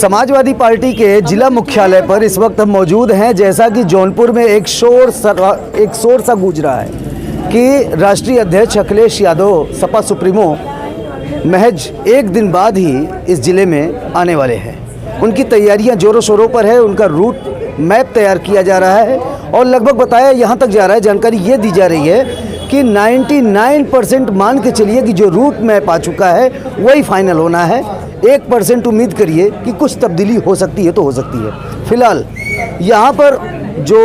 Samajwadi party के जिला मुख्यालय पर इस वक्त हम मौजूद हैं। जैसा कि जौनपुर में एक शोर सा गूंज रहा है कि राष्ट्रीय अध्यक्ष अखिलेश यादव सपा सुप्रीमो महज एक दिन बाद ही इस जिले में आने वाले हैं। उनकी तैयारियां जोरों शोरों पर है। उनका रूट मैप तैयार किया जा रहा है और लगभग बताया यहाँ तक जा रहा है, जानकारी ये दी जा रही है कि 99% मान के चलिए कि जो रूट मैप आ चुका है वही फाइनल होना है। 1% उम्मीद करिए कि कुछ तब्दीली हो सकती है तो हो सकती है। फिलहाल यहाँ पर जो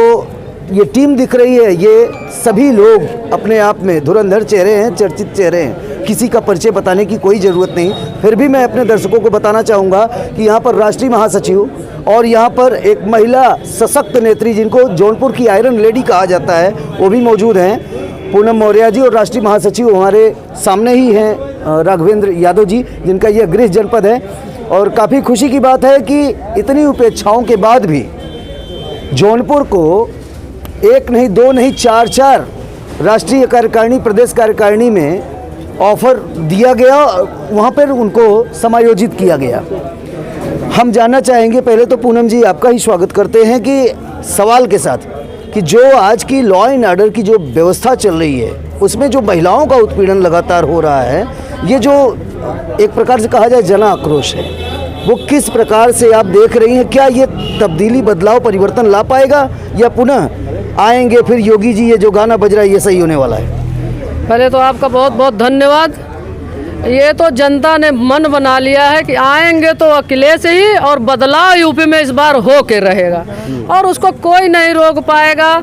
ये टीम दिख रही है, ये सभी लोग अपने आप में धुरंधर चेहरे हैं, चर्चित चेहरे हैं। किसी का परिचय बताने की कोई ज़रूरत नहीं। फिर भी मैं अपने दर्शकों को बताना चाहूँगा कि यहाँ पर राष्ट्रीय महासचिव और यहाँ पर एक महिला सशक्त नेत्री जिनको जौनपुर की आयरन लेडी कहा जाता है वो भी मौजूद हैं। पूनम मौर्य जी और राष्ट्रीय महासचिव हमारे सामने ही हैं राघवेंद्र यादव जी, जिनका यह गृह जनपद है। और काफ़ी खुशी की बात है कि इतनी उपेक्षाओं के बाद भी जौनपुर को एक नहीं, दो नहीं, चार राष्ट्रीय कार्यकारिणी, प्रदेश कार्यकारिणी में ऑफर दिया गया, वहाँ पर उनको समायोजित किया गया। हम जानना चाहेंगे, पहले तो पूनम जी आपका ही स्वागत करते हैं कि सवाल के साथ कि जो आज की लॉ एंड ऑर्डर की जो व्यवस्था चल रही है उसमें जो महिलाओं का उत्पीड़न लगातार हो रहा है, ये जो एक प्रकार से कहा जाए जन आक्रोश है, वो किस प्रकार से आप देख रही हैं? क्या ये तब्दीली, बदलाव, परिवर्तन ला पाएगा या पुनः आएंगे फिर योगी जी ये जो गाना बज रहा है ये सही होने वाला है? पहले तो आपका बहुत बहुत धन्यवाद। ये तो जनता ने मन बना लिया है कि आएंगे तो अखिलेश ही, और बदलाव यूपी में इस बार हो के रहेगा और उसको कोई नहीं रोक पाएगा।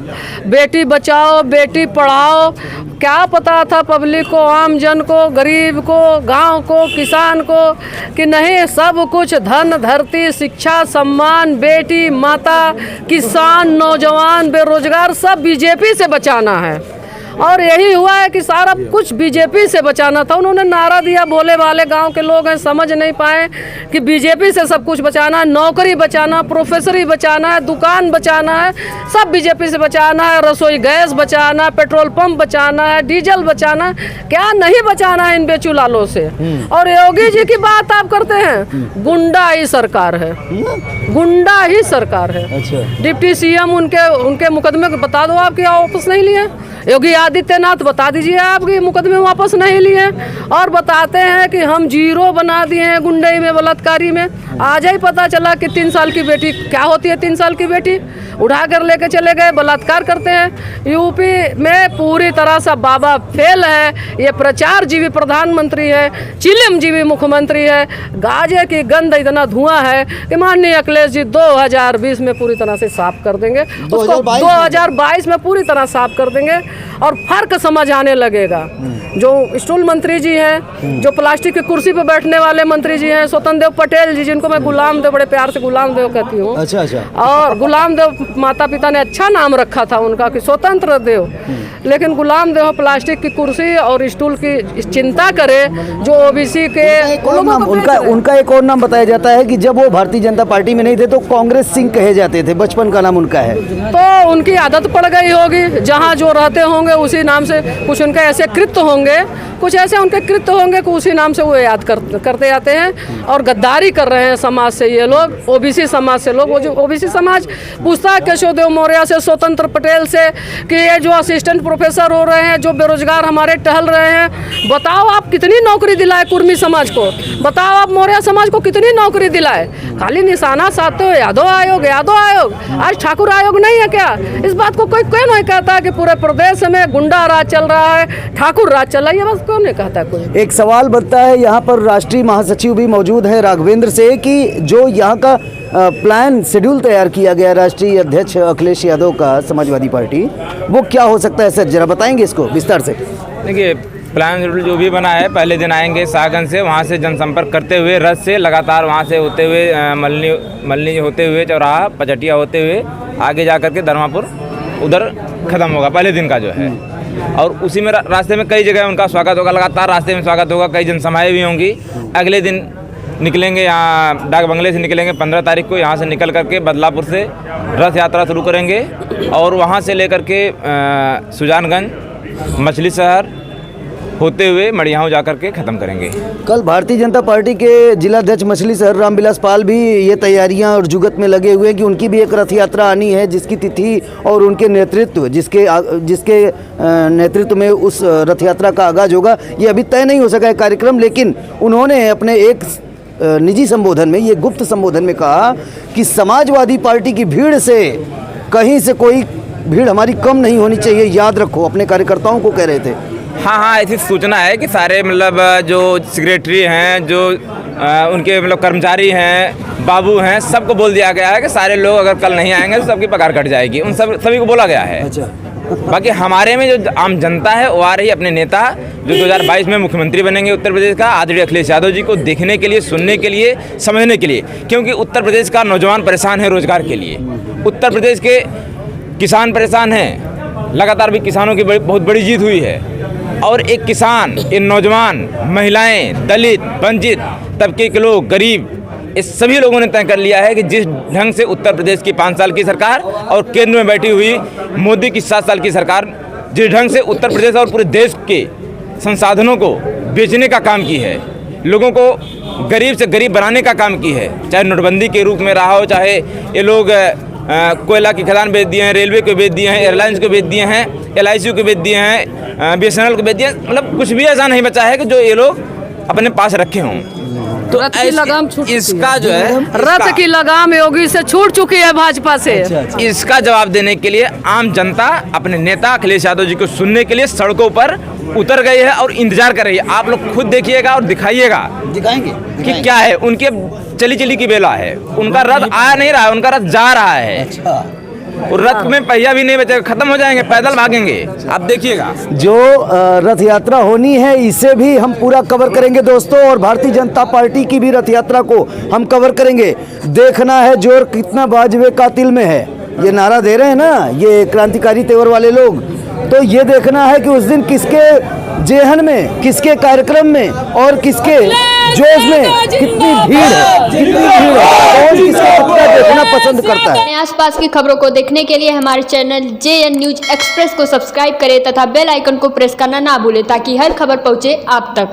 बेटी बचाओ, बेटी पढ़ाओ, क्या पता था पब्लिक को, आम जन को, गरीब को, गांव को, किसान को कि नहीं, सब कुछ धन, धरती, शिक्षा, सम्मान, बेटी, माता, किसान, नौजवान, बेरोजगार सब बीजेपी से बचाना है। और यही हुआ है कि सारा कुछ बीजेपी से बचाना था। उन्होंने नारा दिया, भोले भाले गांव के लोग हैं, समझ नहीं पाए कि बीजेपी से सब कुछ बचाना है। नौकरी बचाना, प्रोफेसरी बचाना है, दुकान बचाना है, सब बीजेपी से बचाना है। रसोई गैस बचाना है, पेट्रोल पंप बचाना है, डीजल बचाना है, क्या नहीं बचाना है इन बेचू लालों से। और योगी जी की बात आप करते हैं, गुंडा ही सरकार है, गुंडा ही सरकार है। अच्छा। डिप्टी सीएम उनके मुकदमे बता दो आप क्या वापस नहीं लिए? योगी आदित्यनाथ बता दीजिए आपके मुकदमे वापस नहीं लिए। और बताते हैं कि हम जीरो बना दिए हैं गुंडई में, बलात्कारी में। आज ही पता चला कि 3 साल की बेटी क्या होती है। 3 साल की बेटी उठा कर लेके चले गए, बलात्कार करते हैं। यूपी में पूरी तरह से बाबा फेल है। ये प्रचार जीवी प्रधानमंत्री है, चिलम जीवी मुख्यमंत्री है। गाजे की गंध इतना धुआं है कि माननीय अखिलेश जी 2020 में पूरी तरह से साफ कर देंगे, 2022 में पूरी तरह साफ कर देंगे और फर्क समझ आने लगेगा। जो स्टूल मंत्री जी हैं, जो प्लास्टिक की कुर्सी पर बैठने वाले मंत्री जी हैं, स्वतंत्र देव पटेल जी, जिनको मैं गुलाम देव, बड़े प्यार से गुलाम देव कहती हूँ। अच्छा। और गुलाम देव माता पिता ने अच्छा नाम रखा था उनका कि स्वतंत्र देव, लेकिन गुलाम देव प्लास्टिक की कुर्सी और स्टूल की चिंता करे। जो ओबीसी के उनका एक और नाम बताया जाता है कि जब वो भारतीय जनता पार्टी में नहीं थे तो कांग्रेस सिंह कहे जाते थे, बचपन का नाम उनका है। तो उनकी आदत पड़ गई होगी, जहाँ जो रहते होंगे उसी नाम से कुछ उनके ऐसे कृत्य होंगे, कुछ ऐसे उनके कृत्य होंगे कि उसी नाम से वो याद करते जाते हैं। और गद्दारी कर रहे हैं समाज से ये लोग, ओबीसी समाज से लोग। वो जो ओबीसी समाज पूछता है केशव देव मौर्य से, स्वतंत्र पटेल से कि ये जो असिस्टेंट प्रोफेसर हो रहे हैं, जो बेरोजगार हमारे टहल रहे हैं, बताओ आप कितनी नौकरी दिलाए कुर्मी समाज को, बताओ आप मौर्य समाज को कितनी नौकरी दिलाए। खाली निशाना साधते हो यादव आयोग, यादव आयोग, आज ठाकुर आयोग नहीं है क्या? इस बात को कोई क्यों नहीं कहता कि पूरे प्रदेश में गुंडा राज चल रहा है, ठाकुर राज चल रहा है? ये बस क्यों नहीं कहता कोई? एक सवाल बनता है, यहाँ पर राष्ट्रीय महासचिव भी मौजूद है राघवेंद्र से, कि जो यहाँ का प्लान शेड्यूल तैयार किया गया राष्ट्रीय अध्यक्ष अखिलेश यादव का समाजवादी पार्टी, वो क्या हो सकता है सर? जरा बताएंगे इसको विस्तार से। देखिए, प्लान शेड्यूल जो भी बना है, पहले दिन आएंगे सागन से, वहाँ से जनसंपर्क करते हुए रथ से लगातार वहाँ से होते हुए मल्ली होते हुए, चौराहा पचटिया होते हुए आगे जा करके धर्मापुर उधर ख़त्म होगा पहले दिन का जो है। और उसी में रास्ते में कई जगह उनका स्वागत होगा, लगातार रास्ते में स्वागत होगा, कई जनसभाएँ भी होंगी। अगले दिन निकलेंगे, यहाँ डाक बंगले से निकलेंगे 15 तारीख को, यहाँ से निकल करके बदलापुर से रथ यात्रा शुरू करेंगे और वहाँ से लेकर के सुजानगंज, मछली शहर होते हुए मड़ियाओं जा कर के ख़त्म करेंगे। कल भारतीय जनता पार्टी के जिलाध्यक्ष मछली शहर रामविलास पाल भी ये तैयारियां और जुगत में लगे हुए हैं कि उनकी भी एक रथ यात्रा आनी है, जिसकी तिथि और उनके नेतृत्व जिसके नेतृत्व में उस रथ यात्रा का आगाज होगा, ये अभी तय नहीं हो सका है कार्यक्रम। लेकिन उन्होंने अपने एक निजी संबोधन में, ये गुप्त संबोधन में कहा कि समाजवादी पार्टी की भीड़ से कहीं से कोई भीड़ हमारी कम नहीं होनी चाहिए, याद रखो, अपने कार्यकर्ताओं को कह रहे थे। हाँ, ऐसी सूचना है कि सारे मतलब जो सेक्रेटरी हैं, जो उनके मतलब कर्मचारी हैं, बाबू हैं, सबको बोल दिया गया है कि सारे लोग अगर कल नहीं आएंगे तो सबकी पगार कट जाएगी। उन सभी को बोला गया है। अच्छा। बाकी हमारे में जो आम जनता है वो आ रही है अपने नेता जो 2022 में मुख्यमंत्री बनेंगे उत्तर प्रदेश का, आदरणीय अखिलेश यादव जी को देखने के लिए, सुनने के लिए, समझने के लिए। क्योंकि उत्तर प्रदेश का नौजवान परेशान है रोजगार के लिए, उत्तर प्रदेश के किसान परेशान हैं, लगातार भी किसानों की बहुत बड़ी जीत हुई है। और एक किसान, इन नौजवान, महिलाएं, दलित, वंचित तबके के लोग, गरीब, इस सभी लोगों ने तय कर लिया है कि जिस ढंग से उत्तर प्रदेश की 5 साल की सरकार और केंद्र में बैठी हुई मोदी की 7 साल की सरकार जिस ढंग से उत्तर प्रदेश और पूरे देश के संसाधनों को बेचने का काम की है, लोगों को गरीब से गरीब बनाने का काम की है, चाहे नोटबंदी के रूप में रहा हो, चाहे ये लोग कोयला की खदान बेच दिए हैं, रेलवे को बेच दिए हैं, एयरलाइंस को बेच दिए हैं, LIC को बेच दिए हैं, BSNL को बेच दिए, मतलब कुछ भी ऐसा नहीं बचा है कि जो ये लोग अपने पास रखे हों। तो रथ की लगाम छूट चुकी इसका जो है, रथ की लगाम योगी से छूट चुकी है, भाजपा से। इसका जवाब देने के लिए आम जनता अपने नेता अखिलेश यादव जी को सुनने के लिए सड़कों पर उतर गई है और इंतजार कर रही है। आप लोग खुद देखिएगा और दिखाएंगे कि क्या है। उनके चली की बेला है, उनका रथ आ नहीं रहा है, उनका रथ जा रहा है। अच्छा। और रथ में पहिया भी नहीं बचेगा, खत्म हो जाएंगे, पैदल भागेंगे। आप देखिएगा जो रथ यात्रा होनी है इसे भी हम पूरा कवर करेंगे दोस्तों, और भारतीय जनता पार्टी की भी रथ यात्रा को हम कवर करेंगे। देखना है जोर कितना बाजवे कातिल में है, ये नारा दे रहे हैं ना ये क्रांतिकारी तेवर वाले लोग। तो ये देखना है कि उस दिन किसके जेहन में, किसके कार्यक्रम में और किसके जोश में कितनी भीड़ है, कौन किसका पत्ता देखना पसंद करता है। आसपास की खबरों को देखने के लिए हमारे चैनल JN न्यूज एक्सप्रेस को सब्सक्राइब करें तथा बेल आइकन को प्रेस करना ना भूलें ताकि हर खबर पहुंचे आप तक।